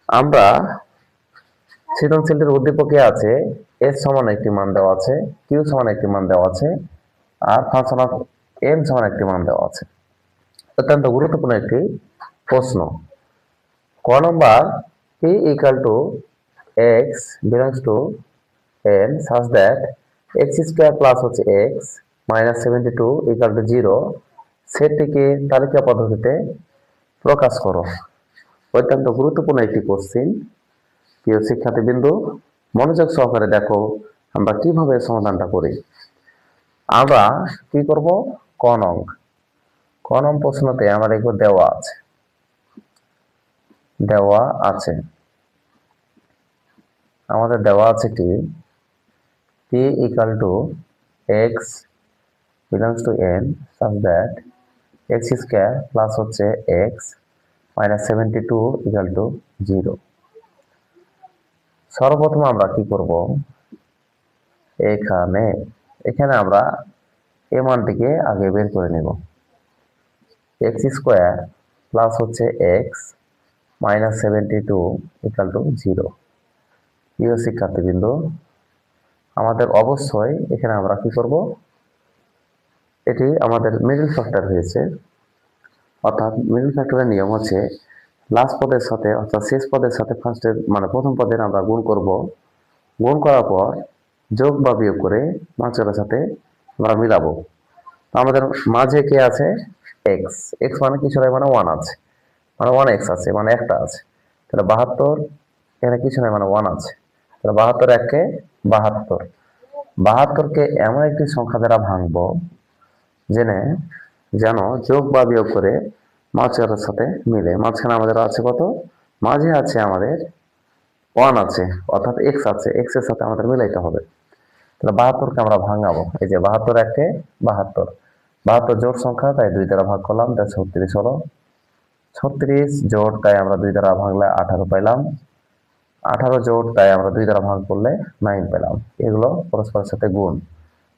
আমরা সৃজনশীলটির উদ্দীপকে আছে এস সমান একটি মান দেওয়া আছে, কিউ সমান একটি মান দেওয়া আছে, আর ফাংশন অফ এন সমান একটি মান দেওয়া আছে। অত্যন্ত গুরুত্বপূর্ণ একটি প্রশ্ন। ক নম্বর, p equal to x belongs to n such that x square plus হচ্ছে x মাইনাস 72 equal to 0 সেটটিকে তালিকা পদ্ধতিতে প্রকাশ করো। অত্যন্ত গুরুত্বপূর্ণ একটি কোশ্চিন। প্রিয় শিক্ষার্থীবৃন্দ, মনোযোগ সহকারে দেখো আমরা কিভাবে সমাধানটা করি। আমরা কি করব, ক নং প্রশ্নতে আমার এগুলো দেওয়া আছে আমাদের দেওয়া আছে কি p equal to x belongs to n such that x square plus হচ্ছে x মাইনাস 72 equal to 0। সর্বপ্রথম আমরা কি করব, এখানে আমরা এই মানটিকে আগে বের করে নেব। x স্কয়ার প্লাস হচ্ছে x মাইনাস 72 equal to 0। প্রিয় শিক্ষার্থীবৃন্দ, আমাদের অবশ্যই এখানে আমরা কি করব, এটি আমাদের মিডল ফ্যাক্টর হয়েছে, অর্থাৎ মিডল ফ্যাক্টরের নিয়ম হচ্ছে লাস্ট পদের সাথে অর্থাৎ শেষ পদের সাথে প্রথম পদের আমরা গুণ করব। গুণ করার পর যোগ বা বিয়োগ করে মাঝখানের সাথে আমরা মিলাবো। আমাদের মাঝে কে আছে, এক্স। এক্স মানে কিছু নয়, মানে ওয়ান আছে, মানে ওয়ান এক্স আছে, মানে একটা আছে। তাহলে 72, এখানে কিছু নয়, মানে ওয়ান আছে। তাহলে 72 একে 72। 72কে এমন একটি সংখ্যা দ্বারা ভাঙবো যেন যোগ বা বিয়োগ করে মাঝখানের সাথে মিলে। মাঝখানে আমাদের আছে কত, মাঝে আছে আমাদের ওয়ান আছে, অর্থাৎ এক্স আছে, এক্স এর সাথে আমাদের মিলাইতে হবে। তাহলে 72কে আমরা ভাঙাবো। এই যে 72 একে 72, 72 জোড় সংখ্যা, তাই 2 দ্বারা ভাগ করলাম, তাই 36 হলো। 36 জোড়, তাই আমরা 2 দ্বারা ভাঙলে 18 পাইলাম। 18 জোড়, তাই আমরা 2 দ্বারা ভাগ করলে 9 পেলাম। এগুলো পরস্পরের সাথে গুণ,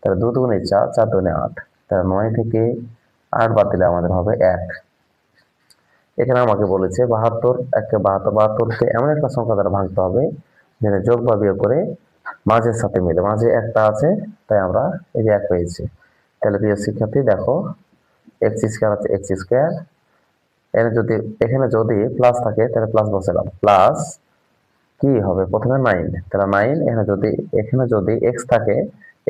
তাহলে 2 দুগুণে 4, 4 দুগুণে 8, তাহলে 9 থেকে 8 বাদ দিলে আমাদের হবে 1। এখানে আমাকে বলেছে 72 একে 72, 72কে এমন একটা সংখ্যা দ্বারা ভাঙতে হবে যেন যোগ বা বিয়োগ করে মাঝের সাথে মিলে। মাঝে একটা আছে, তাই আমরা এই যে 1 পেয়েছি। তাহলে প্রিয় শিক্ষার্থী দেখো, এক্স স্কয়ার আছে এক্স স্কয়ার, এখানে যদি প্লাস থাকে তাহলে প্লাস বসালাম, প্লাস কি হবে প্রথমে 9, তাহলে 9, এখানে যদি এক্স থাকে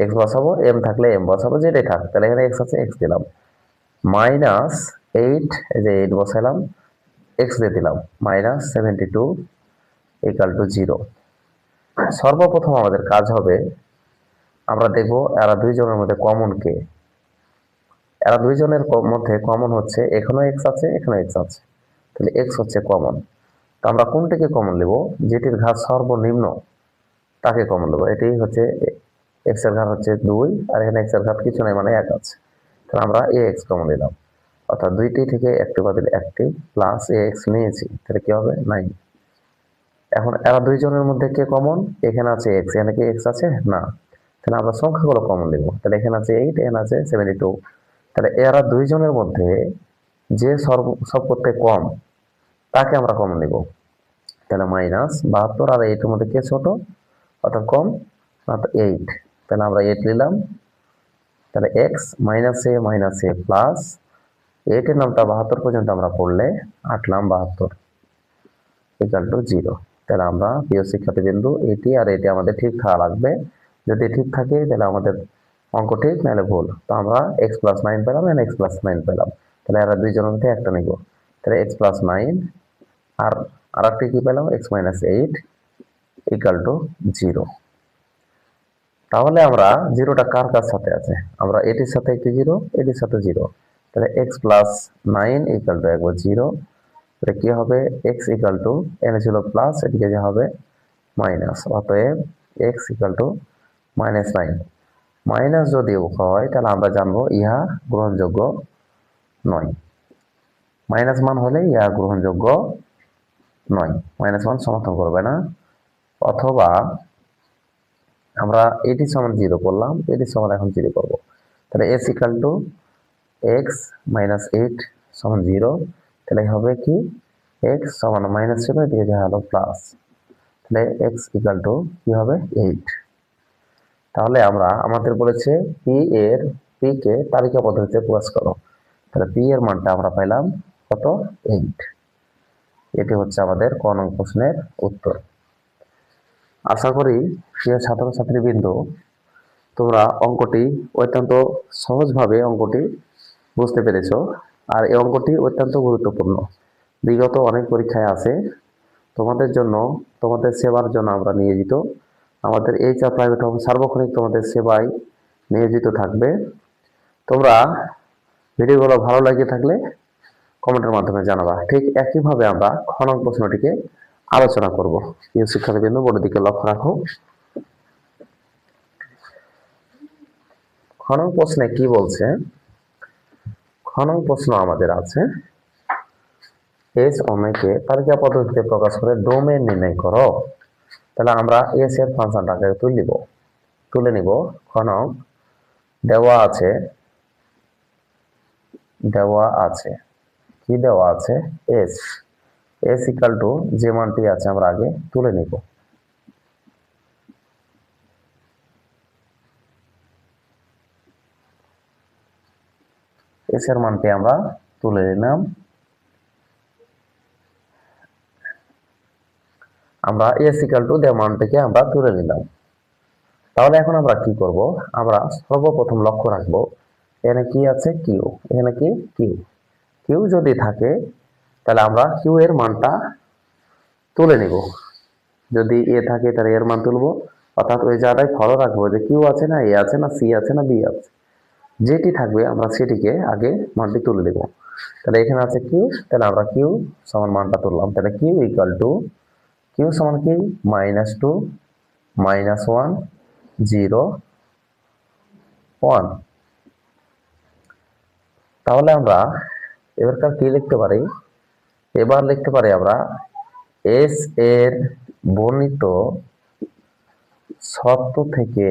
এক্স বসাবো, এম থাকলে এম বসাবো, যেটাই থাক। তাহলে এখানে এক্স আছে এক্স দিলাম, মাইনাস 8, এই যে 8 বসাইলাম, এক্স দিয়ে দিলাম, মাইনাস 72 ইকুয়াল টু 0। সর্বপ্রথম আমাদের কাজ হবে, আমরা দেখব এরা দুইজনের মধ্যে কমন কে। এরা দুইজনের মধ্যে কমন হচ্ছে এখানেও এক্স আছে, এখানেও এক্স আছে, তাহলে এক্স হচ্ছে কমন। তো আমরা কোনটিকে কমন নেব, যেটির ঘাত সর্বনিম্ন তাকে কমন নেব। এটি হচ্ছে এক্স এর ঘাত হচ্ছে 2, আর এখানে এক্স এর ঘাত কিছু নাই, মানে 1 আছে। তাহলে আমরা এ এক্স কমন নিলাম, অর্থাৎ 2টি থেকে 1টি বাদ দিলে 1টি, প্লাস এ এক্স নিয়েছি, তাহলে কি হবে 9। এখন এরা দুইজনের মধ্যে কে কমন, এখানে আছে এক্স, এখানে কি এক্স আছে না, তাহলে আমরা সংখ্যাগুলো কমন নেব। তাহলে এখানে আছে 8, এখানে আছে 72, তাহলে এরা দুইজনের মধ্যে যে সব করতে কম তাকে আমরা কমন নেব। তাহলে মাইনাস 72 আর 8 এর মধ্যে কে ছোট, অর্থাৎ কম, অর্থাৎ 8। তাহলে আমরা 8 নিলাম, তাহলে এক্স মাইনাস এ প্লাস 8 এর নামটা 72 পর্যন্ত আমরা পড়লে 8 নাম 72 ইকুয়াল টু 0। তাহলে আমরা প্রিয় শিক্ষার্থীবৃন্দু, এটি আর এটি আমাদের ঠিক থাকা লাগবে। যদি ঠিক থাকে তাহলে আমাদের অঙ্ক ঠিক, নাহলে ভুল। তো আমরা x প্লাস 9 পেলাম, এখানে x প্লাস 9 পেলাম, তাহলে এরা দুইজনের মধ্যে একটা নিব। তাহলে x প্লাস 9 আর আরেকটি কি পেলাম, x মাইনাস 8 ইকুয়াল টু 0। তাহলে আমরা জিরোটা কার কার সাথে আছে, আমরা এটির সাথে একটি 0, এটির সাথে 0, তাহলে x প্লাস 9 ইকুয়াল টু একবার 0। এটা কি হবে, x ইকুয়াল টু, এখানে ছিল প্লাস, এদিকে যে হবে মাইনাস, অতএব x equal to minus 9। Minus যদি হয় তাহলে আমরা জানবো ইহা গ্রহণযোগ্য নয়। মাইনাস মান হলে ইহা গ্রহণযোগ্য নয়, মাইনাস মান সমর্থন করবে না। অথবা আমরা এটি সমান 0 করলাম, এটি সমান এখন 0 করব। তাহলে s equal to x minus 8 সমান 0, তাহলে হবে কি এক্স সমান মাইনাস ছিল, এদিকে যা হলো প্লাস, তাহলে এক্স ইকুয়াল টু কি হবে 8। তাহলে আমরা আমাদের বলেছে পি কে তালিকা পদ্ধতিতে প্রকাশ করো, তাহলে পি এর মানটা আমরা পাইলাম কত 8। এটি হচ্ছে আমাদের ক নং প্রশ্নের উত্তর। আশা করি প্রিয় ছাত্রছাত্রীবৃন্দ তোমরা অঙ্কটি অত্যন্ত সহজভাবে অঙ্কটি বুঝতে পেরেছ। আর এই অঙ্কটি অত্যন্ত গুরুত্বপূর্ণ, বিগত অনেক পরীক্ষায় আছে। তোমাদের জন্য, তোমাদের সেবার জন্য আমরা নিয়োজিত। আমাদের এইচআর প্রাইভেট হোম সার্বক্ষণিক তোমাদের সেবায় নিয়োজিত থাকবে। তোমরা ভিডিওগুলো ভালো লাগে থাকলে কমেন্টের মাধ্যমে জানাবা। ঠিক একইভাবে আমরা খ নং প্রশ্নটিকে আলোচনা করব। প্রিয় শিক্ষার্থীবৃন্দ বোর্ডের দিকে লক্ষ্য রাখো। খ নং প্রশ্নে কি বলছে? খ নং প্রশ্ন আমাদের আছে এস ওমেকে তালিকা পদ্ধতিতে প্রকাশ করে ডোমেন নির্ণয় করো। তাহলে আমরা এস এর ফাংশনটাকে তুলে নিব। খ নং দেওয়া আছে কি দেওয়া আছে? এস ইকাল টু যে মানটি আছে আমরা আগে তুলে নিব। এস এর মানটি আমরা তুলে নিলাম। আমরা এস ইকাল টু যে মানটিকে আমরা তুলে নিলাম। তাহলে এখন আমরা কি করব? আমরা সর্বপ্রথম লক্ষ্য রাখবো এখানে কি আছে? কিউ। এখানে কি কিউ যদি থাকে তাহলে আমরা কিউ এর মানটা তুলে নিব। যদি এ থাকে তাহলে এর মান তুলবো, অর্থাৎ ওই জায়গায় ফলো রাখবো যে কিউ আছে না এ আছে না সি আছে না বি আছে, যেটি থাকবে আমরা সেটিকে আগে মানটি তুলে দেব। তাহলে এখানে আছে কিউ, তাহলে আমরা কিউ সমান মানটা তুললাম। তাহলে কিউ ইকুয়াল টু কিউ সমান কি -2 -1 0 1। তাহলে আমরা এবারকার কি লিখতে পারি? এবার লিখতে পারি আমরা এস এর বর্ণিত সত্য থেকে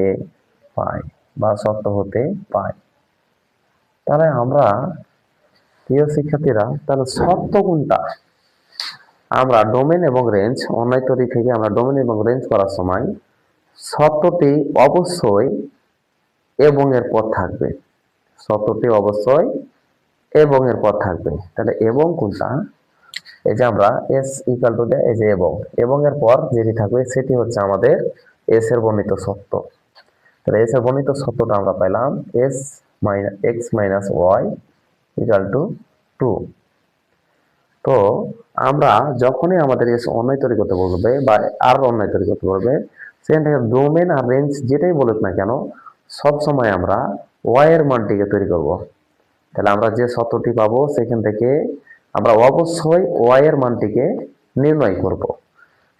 পাই বা সত্য হতে পাই। তাহলে আমরা প্রিয় শিক্ষার্থীরা তাহলে সত্য কোনটা? আমরা ডোমেন এবং রেঞ্জ অন্যায় তৈরি থেকে আমরা ডোমেন এবং রেঞ্জ করার সময় সত্যটি অবশ্যই এবং এর পর থাকবে। সত্যটি অবশ্যই এবং এর পর থাকবে। তাহলে এবং কোনটা? এই যে আমরা এস ইকুয়াল টু এই যে এবং এর পর যেটি থাকবে সেটি হচ্ছে আমাদের এস এর বর্ণিত সত্য। তাহলে এস এর বর্ণিত সত্যটা আমরা পেলাম S x minus y equal to 2। তো আমরা যখনই আমাদের এস অন্যায় তৈরি করতে বলবে বা আর অন্যায় তৈরি করতে বলবে, সেখান থেকে ডোমেন আর রেঞ্জ যেটাই বলুক না কেন সব সময় আমরা ওয়াই এর মানটিকে তৈরি করব। তাহলে আমরা যে সত্যটি পাবো সেখান থেকে আমরা অবশ্যই ওয়াই এর মানটিকে নির্ণয় করব।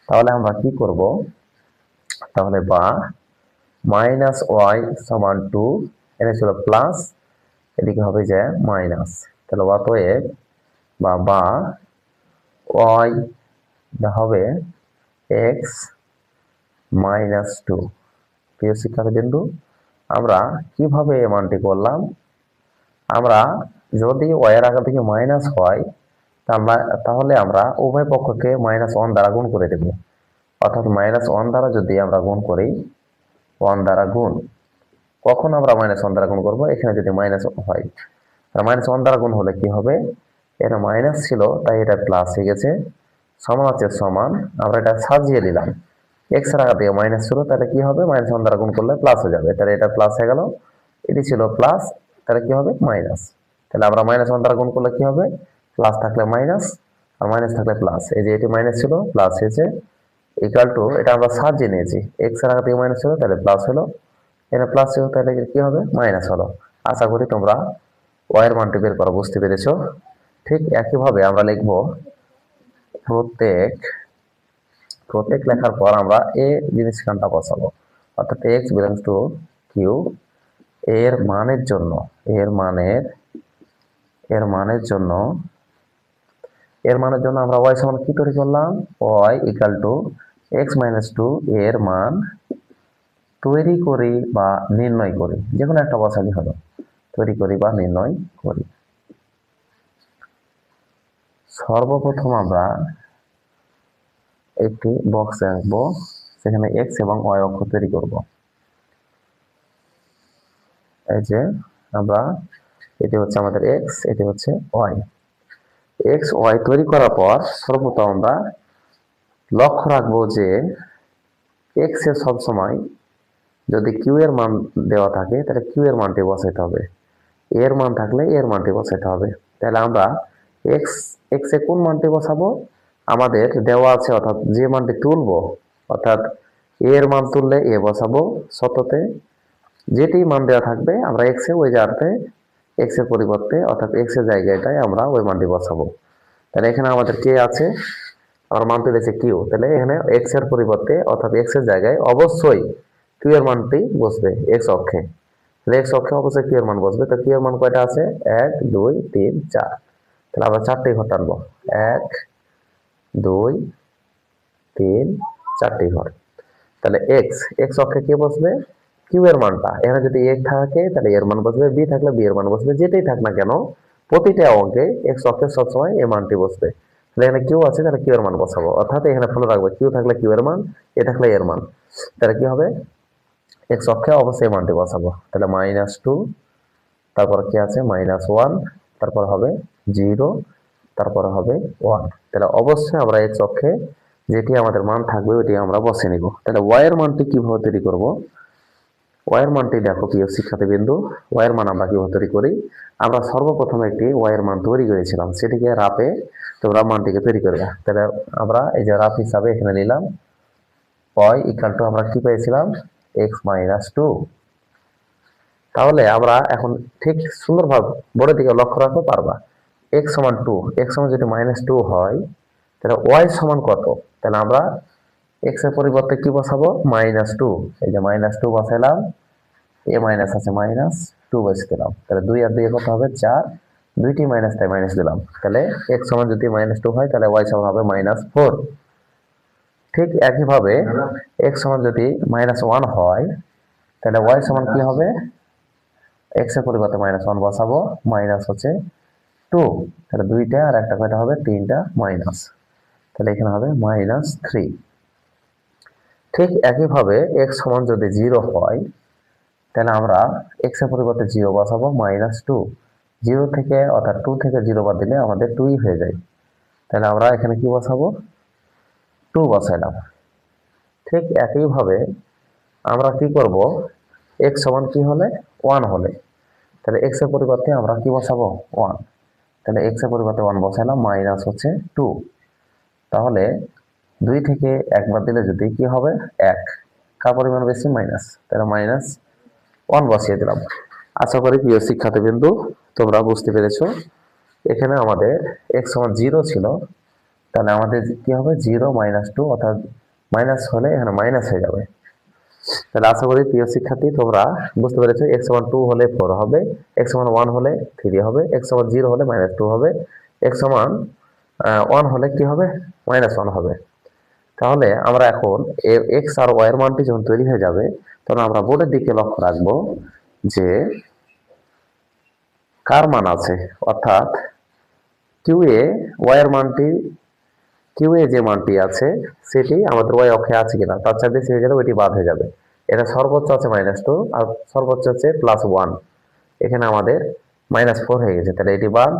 তাহলে আমরা কি করব? তাহলে বা মাইনাস ওয়াই সমান 2, এনে ছিল প্লাস, এদিকে হবে যে মাইনাস। তাহলে অতএব বা ওয়াই হবে এক্স -2। প্রিয় শিক্ষার্থীবৃন্দু আমরা কিভাবে এই মানটি করলাম? আমরা যদি ওয়াই এর আগে থেকে মাইনাস হয় তাহলে আমরা উভয় পক্ষকে -1 দ্বারা গুণ করে দেব। অর্থাৎ -1 দ্বারা যদি আমরা গুণ করি, 1 দ্বারা গুণ, কখন আমরা -1 দ্বারা গুণ করব? এখানে যদি মাইনাস হয়, -1 দ্বারা গুণ হলে কি হবে? এটা মাইনাস ছিল তাই এটা প্লাস হয়ে গেছে, সমান আছে সমান, আমরা এটা সাজিয়ে দিলাম। এক্স এর আগে থেকে মাইনাস ছিল তাহলে কি হবে? -1 দ্বারা গুণ করলে প্লাস হয়ে যাবে। তাহলে এটা প্লাস হয়ে গেল, এটি ছিল প্লাস, তাহলে কি হবে? মাইনাস। তাহলে আমরা -1 দ্বারা গুণ করলে কি হবে? প্লাস থাকলে মাইনাস আর মাইনাস থাকলে প্লাস। এই যে এটি মাইনাস ছিল প্লাস হয়েছে, ইকুয়াল টু এটা আমরা সাজিয়ে নিয়েছি, এক্স এর আগে থেকে মাইনাস ছিল তাহলে প্লাস হলো, এটা প্লাস ছিল তাহলে কি হবে? মাইনাস হলো। আশা করি তোমরা ওয়াই এর মানটি বের করা বুঝতে পেরেছো। ঠিক একইভাবে আমরা লিখব প্রত্যেক লেখার পর আমরা এ জিনিস খানটা বসাবো, অর্থাৎ এক্স বিলংস টু কিউ এর মানের জন্য আমরা ওয়াই সমান কি তৈরি করলাম? ওয়াই ইকুয়াল টু এক্স -2 এর মান তৈরি করি বা নির্ণয় করি, যে কোনো একটা বসালি হলো, তৈরি করি বা নির্ণয় করি। সর্বপ্রথম আমরা একটি বক্স আঁকবো, সেখানে এক্স এবং ওয়াই অক্ষ তৈরি করব। এই যে আমরা, এটি হচ্ছে আমাদের এক্স, এটি হচ্ছে ওয়াই। এক্স ওয়াই তৈরি করার পর সর্বপ্রথম আমরা লক্ষ্য রাখবো যে এক্স এর সবসময় যদি কিউ এর মান দেওয়া থাকে তাহলে কিউ এর মানটি বসাইতে হবে, এর মান থাকলে এর মানটি বসাইতে হবে। তাহলে আমরা এক্স এক্স এ কোন মানটি বসাবো, আমাদের দেওয়া আছে, অর্থাৎ যে মানটি তুলবো, অর্থাৎ এর মান তুললে এ বসাবো শততে, যেটি মান দেওয়া থাকবে আমরা এক্স এ ওই জায়গাতে এক্স এর পরিবর্তে, অর্থাৎ এক্স এর জায়গাটায় আমরা ওই মানটি বসাবো। তাহলে এখানে আমাদের কে আছে, আমার মান তুলেছে কিউ, তাহলে এখানে এক্স এর পরিবর্তে অর্থাৎ এক্স এর জায়গায় অবশ্যই কিউ এর মানটি বসবে এক্স অক্ষে। তাহলে এক্স অক্ষে অবশ্যই কিউ এর মান বসবে। তো কিউ এর মান কয়টা আছে, 1 2 3 4। তাহলে আমরা 4টি ঘর টানবো, 1 2 3 4টি ঘর। তাহলে এক্স এক্স অক্ষে কে বসবে, কিউ এর মানটা। এখানে যদি এ থাকে তাহলে এর মান বসবে, বি থাকলে বি এর মান বসবে, যেটাই থাক না কেন প্রতিটা অঙ্কে এক্স অক্ষে সবসময় এই মানটি বসবে। তাহলে এখানে কিউ আছে, তাহলে কিউ এর মান বসাবো, অর্থাৎ এখানে ফলো রাখবে কিউ থাকলে কিউ এর মান, এ থাকলে এর মান। তাহলে কি হবে, এক্স অক্ষে অবশ্যই মানটি বসাবো। তাহলে -2, তারপর কি আছে -1, তারপর হবে 0, তারপর হবে 1। তাহলে অবশ্যই আমরা এক্স অক্ষে যেটি আমাদের মান থাকবে ওইটি আমরা বসে নিব। তাহলে ওয়াই এর মানটি কিভাবে তৈরি করব, ওয়াই এর মানটি দেখো প্রিয় শিক্ষার্থীবৃন্দ, ওয়াই এর মান আমরা কিভাবে তৈরি করি। আমরা সর্বপ্রথম একটি ওয়াই এর মান তৈরি করেছিলাম, সেটিকে রাপে তোমরা মানটিকে তৈরি করবে। তাহলে আমরা এই যে রাফ হিসাবে এখানে নিলাম ওয়াই ইকুয়াল টু, আমরা কি পেয়েছিলাম এক্স -2। তাহলে আমরা এখন ঠিক সুন্দরভাবে বোর্ডের দিকে লক্ষ্য রাখতে পারবা, এক্স সমান 2, এক্স সমান যদি -2 হয় তাহলে ওয়াই সমান কত। তাহলে আমরা এক্স এর পরিবর্তে কি বসাবো, -2। এই যে -2 বসাইলাম, এ মাইনাস আছে -2 বসে দিলাম। তাহলে 2 আর 2 কত হবে 4, দুইটি মাইনাস তাই মাইনাস দিলাম। তাহলে এক্স সমান যদি -2 হয় তাহলে ওয়াই সমান হবে -4। ঠিক একইভাবে এক্স সমান যদি -1 হয় তাহলে ওয়াই সমান কি হবে, এক্স এর পরিবর্তে -1 বসাবো, মাইনাস হচ্ছে 2, তাহলে দুইটা আর একটা কয়টা হবে, তিনটা মাইনাস, তাহলে এখানে হবে -3। ঠিক একইভাবে এক্স সমান যদি 0 হয় তাহলে আমরা এক্স এর পরিবর্তে 0 বসাবো, -2, 0 থেকে অর্থাৎ 2 থেকে 0 বাদ দিলে আমাদের 2 হয়ে যায়। তাহলে আমরা এখানে কি বসাবো, 2 বসাইলাম। ঠিক একইভাবে আমরা কি করব, এক্স সমান কি হলে 1 হলে, তাহলে এক্স এর পরিবর্তে আমরা কি বসাবো 1, তাহলে এক্স এর পরিবর্তে 1 বসাইলাম, মাইনাস হচ্ছে 2। তাহলে 2 থেকে 1 বাদ দিলে যদি কি হবে 1, কার পরিমাণ বেশি মাইনাস, তাহলে -1 বসিয়ে দিলাম। আশা করি প্রিয় শিক্ষার্থীবৃন্দু তোমরা বুঝতে পেরেছো। এখানে আমাদের এক্স সমান 0 ছিল, তাহলে আমাদের কি হবে 0 -2, অর্থাৎ মাইনাস হলে এখানে মাইনাস হয়ে যাবে। তাহলে আশা করি প্রিয় শিক্ষার্থী তোমরা বুঝতে পেরেছো, এক্স সমান 2 হলে 4 হবে, এক্স সমান 1 হলে 3 হবে, এক্স সমান 0 হলে -2 হবে, এক্স সমান 1 হলে কি হবে -1 হবে। তাহলে আমরা এখন এক্স আর ওয়াই এর মানটি যখন তৈরি হয়ে যাবে তখন আমরা বোর্ডের দিকে লক্ষ্য রাখবো যে কার মান আছে, অর্থাৎ কিউ এ ওয়াই এর মানটি, কিউ এ যে মানটি আছে সেটি আমাদের ওয়াই অক্ষে আছে কিনা, তার চাইতে বেশি হয়ে গেলে ওইটি বাদ হয়ে যাবে। এটা সর্বোচ্চ আছে -2 আর সর্বোচ্চ হচ্ছে +1, এখানে আমাদের -4 হয়ে গেছে, তাহলে এটি বাদ।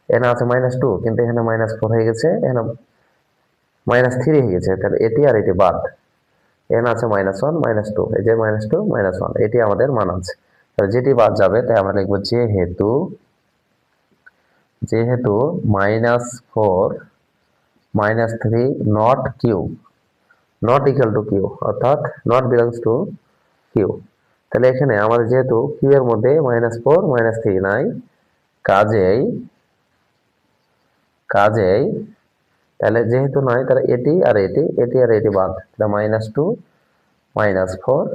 এখানে আছে -2 কিন্তু এখানে -4 হয়ে গেছে, এখানে -3 হয়ে গেছে, তাহলে এটি আর এটি বাদ। এখানে আছে -1 -2, এই যে -2 -1, এটি আমাদের মান আছে। তাহলে যেটি বাদ যাবে তাই আমরা লিখবো যেহেতু -4 -3 not q, not equal to q, অর্থাৎ নট বিলংস টু কিউ। তাহলে এখানে আমাদের যেহেতু কিউ এর মধ্যে -4 -3 নাই, কাজেই তাহলে যেহেতু নাই তাহলে এটি আর এটি, এটি আর এটি বাদ, তাহলে -2 -4,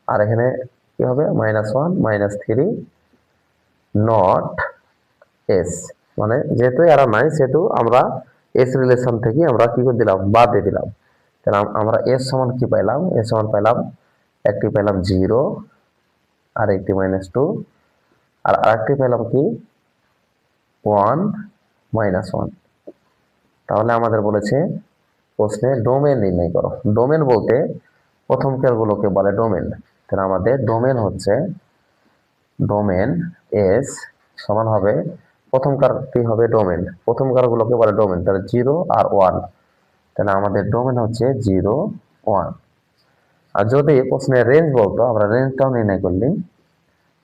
আর এখানে কি হবে -1 -3 নট এস, মানে যেহেতু এরা নাই সেহেতু আমরা এস রিলেশন থেকে আমরা কি করে দিলাম, বাদ দিয়ে দিলাম। তাহলে আমরা এস সমান কি পাইলাম, এস সমান পাইলাম, একটি পেলাম 0 আর একটি -2, আর আরেকটি পেলাম কি 1 -1। তাহলে আমাদের বলেছে প্রশ্নে ডোমেন নির্ণয় করো। ডোমেন বলতে প্রথমকারগুলোকে বলে ডোমেন। তাহলে আমাদের ডোমেন হচ্ছে ডোমেন এস সমান হবে প্রথমকারটি হবে ডোমেন, প্রথমকারগুলোকে বলে ডোমেন। তাহলে 0 আর 1, তাহলে আমাদের ডোমেন হচ্ছে 0 1। আর যদি প্রশ্নে রেঞ্জ বলতো আমরা রেঞ্জটাও নির্ণয় করলি,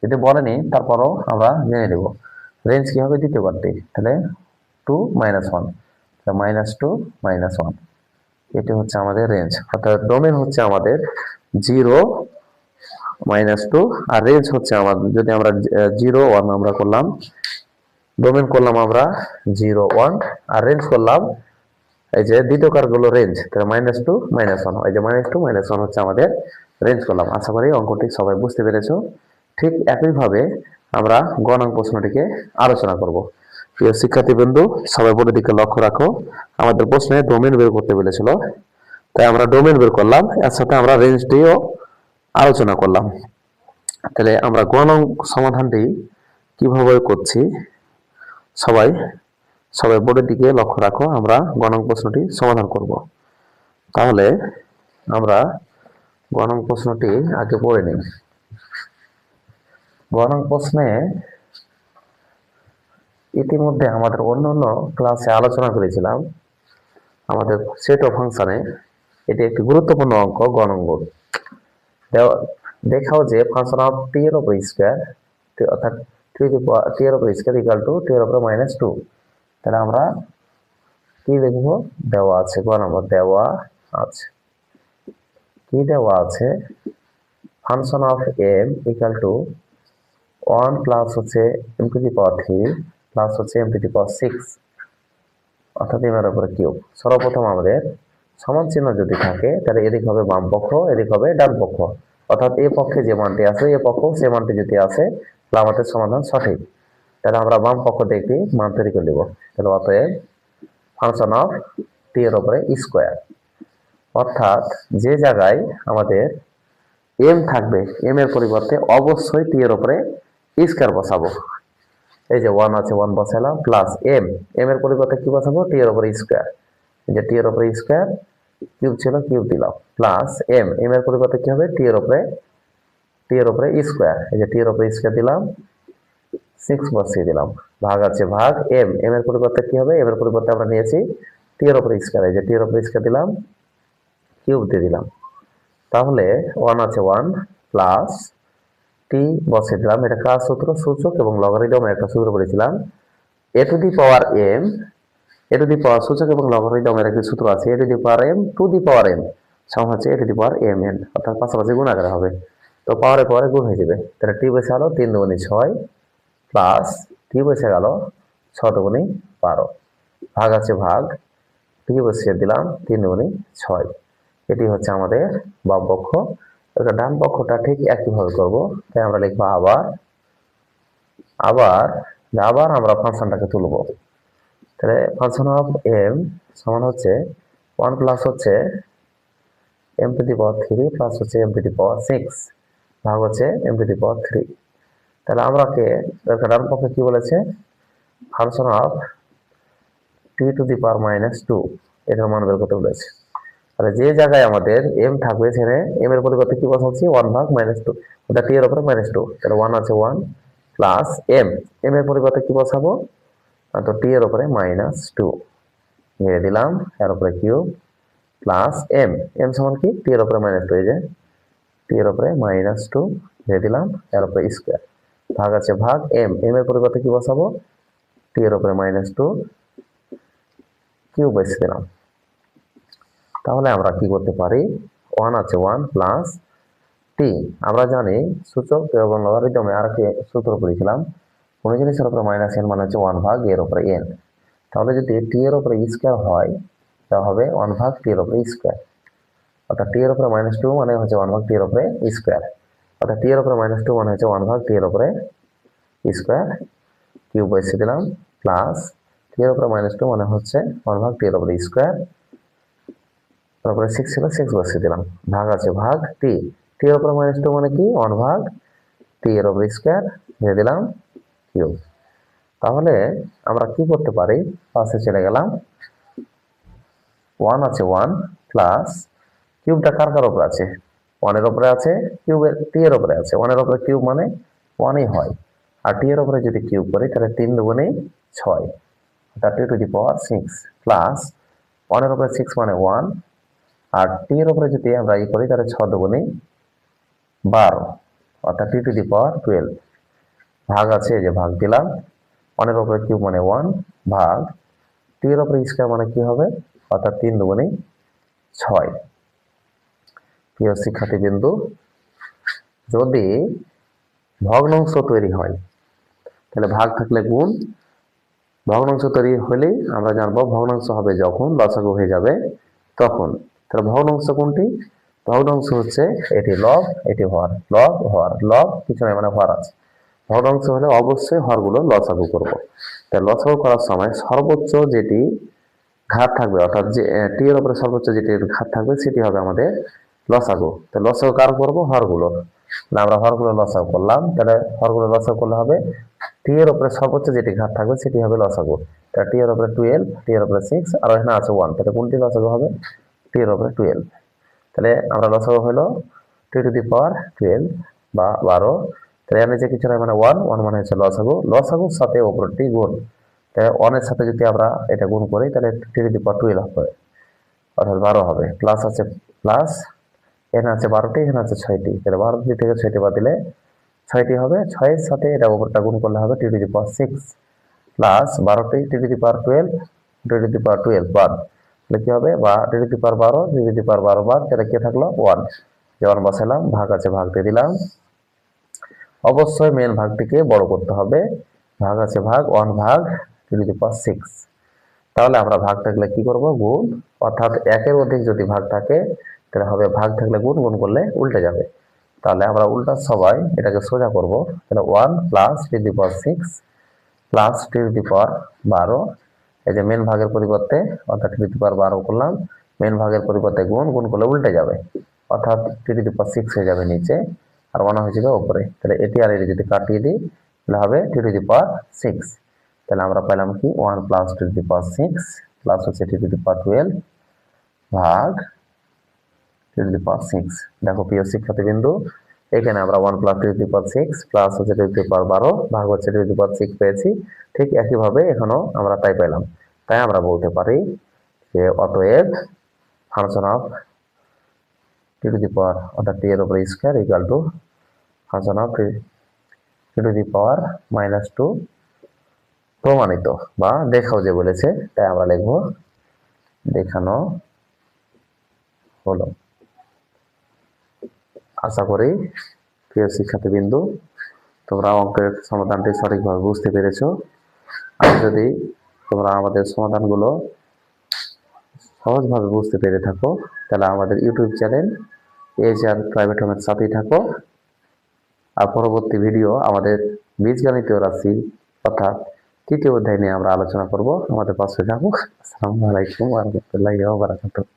যদি বলেনি তারপরও আমরা জেনে নেব রেঞ্জ কি হবে দ্বিতীয় কারটি। তাহলে 2 - 1, -2 -1, এটি হচ্ছে আমাদের রেঞ্জ। অর্থাৎ ডোমেন হচ্ছে আমাদের 0 -2 আর রেঞ্জ হচ্ছে আমাদের, যদি আমরা 0 1 আমরা করলাম, ডোমেন করলাম আমরা 0 1 আর রেঞ্জ করলাম এই যে দ্বিতীয় কারগুলো রেঞ্জ, তাহলে -2 -1, এই যে -2 -1 হচ্ছে আমাদের রেঞ্জ করলাম। আশা করি অঙ্কটি সবাই বুঝতে পেরেছো। ঠিক একইভাবে আমরা গণাঙ্ক প্রশ্নটিকে আলোচনা করব। প্রিয় শিক্ষার্থীবৃন্দ, সবাই বোর্ডের দিকে লক্ষ্য রাখো। আমাদের প্রশ্নে ডোমেন বের করতে বলেছিল, তাই আমরা ডোমেন বের করলাম, এর সাথে আমরা রেঞ্জটিও আলোচনা করলাম। তাহলে আমরা গণাঙ্ক সমাধানটি কিভাবে করছি সবাই সবাই বোর্ডের দিকে লক্ষ্য রাখো। আমরা গণাঙ্ক প্রশ্নটি সমাধান করব। তাহলে আমরা গণাঙ্ক প্রশ্নটি আগে পড়ে নিই। গণাঙ্ক প্রশ্নে ইতিমধ্যে আমাদের অন্যান্য ক্লাসে আলোচনা করেছিলাম, আমাদের সেট অফ ফাংশনে এটি একটি গুরুত্বপূর্ণ অঙ্ক গণাঙ্ক। দেখাও যে ফাংশন অফ টি এর উপর স্কয়ার, অর্থাৎ টি এর উপর স্কয়ার ইকুয়াল টু টি এর উপর -2। তাহলে আমরা কি লিখব, দেওয়া আছে গ নম্বর, দেওয়া আছে কি দেওয়া আছে function of m equal to 1 plus হচ্ছে m to the power 3 plus হচ্ছে m টু দি পাওয়ার 6, অর্থাৎ m এর উপরে কিউব। সর্বপ্রথম আমাদের সমান চিহ্ন যদি থাকে তাহলে এদিক হবে বাম পক্ষ, এদিক হবে ডান পক্ষ, অর্থাৎ এই পক্ষে যে মানটি আছে এই পক্ষ সে মানটি যদি আসে তাহলে আমাদের সমাধান সঠিক। তাহলে আমরা বাম পক্ষ দিয়ে একটি মান তৈরি করে দেব। তাহলে অতএব ফাংশন অফ টি এর উপরে স্কয়ার, অর্থাৎ যে জায়গায় আমাদের m থাকবে m এর পরিবর্তে অবশ্যই টি এর উপরে স্কয়ার বসাবো। এই যে 1 আছে 1 বসালাম, প্লাস m এর পরিবর্তে কি বসাবো টি এর উপরে স্কয়ার, এই যে টি এর উপরে স্কয়ার, কিউব ছিল কিউব দিলাম, প্লাস m এর পরিবর্তে কি হবে টি এর উপরে স্কয়ার, এই যে টি এর উপরে স্কয়ার দিলাম, 6 বসিয়ে দিলাম, ভাগ আছে ভাগ m এর পরিবর্তে কি হবে, m এর পরিবর্তে আমরা নিয়েছি টি এর উপরে স্কয়ার, এই যে টি এর উপরে স্কয়ার দিলাম, কিউব দিয়ে দিলাম। তাহলে 1 আছে 1 প্লাস টি বসিয়ে দিলাম, এটা কার সূত্র, সূচক এবং লগারিদমের একটা সূত্র বলেছিলাম, A to the power m, A to the power সূচক এবং লগারিদমের একটা সূত্র আছে, A to the power m to the power m সমান হচ্ছে এ টু দি পাওয়ার mn, অর্থাৎ পাশাপাশি গুণ আকারে হবে, তো পাওয়ারে পাওয়ারে গুণ হয়ে যাবে। তাহলে টি বসে গেল 3 দুগুণে 6 প্লাস টি বসে গেল 6 দুগুণে 12, ভাগ আছে ভাগ, টি বসিয়ে দিলাম 3 দুগুণে 6, এটি হচ্ছে আমাদের বাম পক্ষ। এটা ডান পক্ষটা ঠিক একইভাবে করব, তাই আমরা লিখবো আবার আবার আবার আমরা ফাংশনটাকে তুলব। তাহলে ফাংশন অফ m সমান হচ্ছে 1 প্লাস হচ্ছে m to the power 3 plus হচ্ছে m টু দি পাওয়ার 6 ভাগ হচ্ছে m টু দি পাওয়ার 3। তাহলে আমরাকে ডান পক্ষে কি বলেছে, function of t to the power -2 এটার মান বের করতে বলেছে। তাহলে যে জায়গায় আমাদের m থাকবে সেখানে m এর পরিবর্তে কি বসাচ্ছি 1 ভাগ -2, ওটা t এর উপরে -2, তাহলে 1 আছে 1 প্লাস m এর পরিবর্তে কি বসাবো, তো t এর উপরে -2 নিয়ে দিলাম, এর উপরে কিউব প্লাস m সমান কি t এর উপরে -2, এই যে t এর উপরে -2 দিয়ে দিলাম, এর উপরে স্কয়ার, ভাগ আছে ভাগ m এর পরিবর্তে কি বসাবো t এর উপরে -2 কিউব বসিয়ে দিলাম। তাহলে আমরা কি করতে পারি, 1 আছে 1 প্লাস টি, আমরা জানি সূচক এবং লগারিদমে আর কি সূত্র পড়েছিলাম, কোন জিনিসের উপরে -n মানে হচ্ছে 1 ভাগ এর উপরে n, তাহলে যদি টি এর উপরে স্কয়ার হয় তা হবে 1 ভাগ টি এর উপরে স্কয়ার, অর্থাৎ টি এর উপরে -2 মানে হচ্ছে 1 ভাগ টি এর উপরে স্কয়ার, অর্থাৎ টি এর উপরে -2 মানে হচ্ছে 1 ভাগ টি এর উপরে স্কয়ার, কিউব বসিয়ে দিলাম, প্লাস টি এর উপরে -2 মানে হচ্ছে 1 ভাগ টি এর উপরে স্কয়ার, তারপরে 6 ছিল 6 বসিয়ে দিলাম, ভাগ আছে ভাগ টি, টি এর উপরে -2 মানে কি 1 ভাগ টি এর উপরে স্কয়ার দিয়ে দিলাম কিউব। তাহলে আমরা কি করতে পারি, পাশে চলে গেলাম, ওয়ান আছে ওয়ান প্লাস কিউবটা কার কার উপরে আছে, ওয়ানের উপরে আছে, কিউবের টি এর উপরে আছে, ওয়ানের উপরে কিউব মানে ওয়ানই হয়, আর টি এর উপরে যদি কিউব করি তাহলে 3 দুগুণে 6, অর্থাৎ 2 to the power 6 প্লাস ওয়ানের উপরে 6 মানে 1, আর টি এর উপরে যদি আমরা করি তাহলে 6 দুগুণে 12, অর্থাৎ 2 to the power 12 ভাগ আছে, এই যে ভাগ দিলাম, ওয়ানের উপরে কিউব মানে 1 ভাগ টি এর উপরে স্কয়ার মানে কি হবে, অর্থাৎ 3 দুগুণে 6। প্রিয় শিক্ষার্থীবৃন্দু, যদি ভগ্নাংশ তৈরি হয় তাহলে ভাগ থাকলে গুণ, ভগ্নাংশ তৈরি হলেই আমরা জানবো ভগ্নাংশ হবে যখন লসাগু হয়ে যাবে তখন। তাহলে ভগ্নাংশ কোনটি, ভগ্নাংশ হচ্ছে এটি লব, এটি হর, লব হর, লব কিছু নয় মানে হর আছে, ভগ্নাংশ হলে অবশ্যই হরগুলো লসাগু করব। তাই লসাগু করার সময় সর্বোচ্চ যেটি ঘাত থাকবে, অর্থাৎ যে টি এর উপরে সর্বোচ্চ যেটি ঘাত থাকবে সেটি হবে আমাদের লসাগু। তো লসাগু কার করবো, হরগুলো, না আমরা হরগুলো লসাগু করলাম, তাহলে হরগুলো লসাগু করলে হবে টি এর উপরে সর্বোচ্চ যেটি ঘাত থাকবে সেটি হবে লসাগু। তাহলে টি এর উপরে 12, টি এর উপরে 6 আর এখানে আছে 1, তাহলে কোনটি লসাগু হবে, টি এর উপরে 12। তাহলে আমরা লসাগু হলো 2 to the power 12 বা 12, তাহলে এর নিচে কিছু নয় মানে 1, 1 মানে হচ্ছে লসাগু, লসাগুর সাথে উপরটি গুণ, তাহলে 1 এর সাথে যদি আমরা এটা গুণ করি তাহলে 2 to the power 12 হবে, অর্থাৎ 12 হবে, প্লাস আছে প্লাস, এখানে আছে 12টি, এখানে আছে 6টি, তাহলে 12টি থেকে 6টি বাদ দিলে 6টি হবে, 6 এর সাথে এটা উপরটা গুণ করলে হবে 2 to the power 6 প্লাস 12টি 2 to the power 12, 2 to the power 12 বাদ, তাহলে কি হবে, বা 2 to the power 12, 2 to the power 12 বাদ, তাহলে কি থাকলো 1, যেমন বসালাম, ভাগ আছে ভাগ দিয়ে দিলাম, অবশ্যই মেন ভাগটিকে বড় করতে হবে, ভাগ আছে ভাগ, 1 ভাগ 2 to the power 6, তাহলে আমরা ভাগ থাকলে কি করব, গুণ, অর্থাৎ একের অধিক যদি ভাগ থাকে তাহলে হবে ভাগ থাকলে গুণ, গুণ করলে উল্টে যাবে, তাহলে আমরা উল্টা সবাই এটাকে সোজা করব, তাহলে 1 plus 2 to the power 6 plus 2 to the power 12, এই যে মেন ভাগের পরিবর্তে অর্থাৎ 2 to the power 12 করলাম, মেন ভাগের পরিবর্তে গুণ, গুণ করলে উল্টে যাবে, অর্থাৎ 2 to the power 6 হয়ে যাবে নিচে আর 1 হয়ে যাবে উপরে, তাহলে এটি আর এটি যদি কাটিয়ে দিই তাহলে হবে 2 to the power 6, তাহলে আমরা পেলাম কি 1 plus 2 to the power 6 plus হচ্ছে 2 to the power 12 ভাগ 2 to the power 6। দেখো প্রিয় শিক্ষার্থীবৃন্দু, এখানে আমরা 1 plus 2 to the power 6 plus হচ্ছে 2 to the power 12 ভাগ হচ্ছে 2 to the power 6 পেয়েছি, ঠিক একইভাবে এখানেও আমরা তাই পেলাম। তাই আমরা বলতে পারি যে অতএব function of 2 to the power অর্থাৎ টি এর উপরে square equal to function of 2 to the power -2 প্রমাণিত বা দেখাও যে বলেছে, তাই আমরা লিখব দেখানো হলো। আশা করি প্রিয় শিক্ষার্থীবৃন্দু তোমরা অঙ্কের সমাধানটি সঠিকভাবে বুঝতে পেরেছো। আর যদি তোমরা আমাদের সমাধানগুলো সহজভাবে বুঝতে পেরে থাকো তাহলে আমাদের ইউটিউব চ্যানেল এইচআর প্রাইভেট হোমের সাথেই থাকো। আর পরবর্তী ভিডিও আমাদের বীজগণিতীয় রাশি অর্থাৎ তৃতীয় অধ্যায় নিয়ে আমরা আলোচনা করব। আমাদের পাশে থাকো। আসসালামু আলাইকুম ওয়া রাহমাতুল্লাহি ওয়া বারাকাতুহু।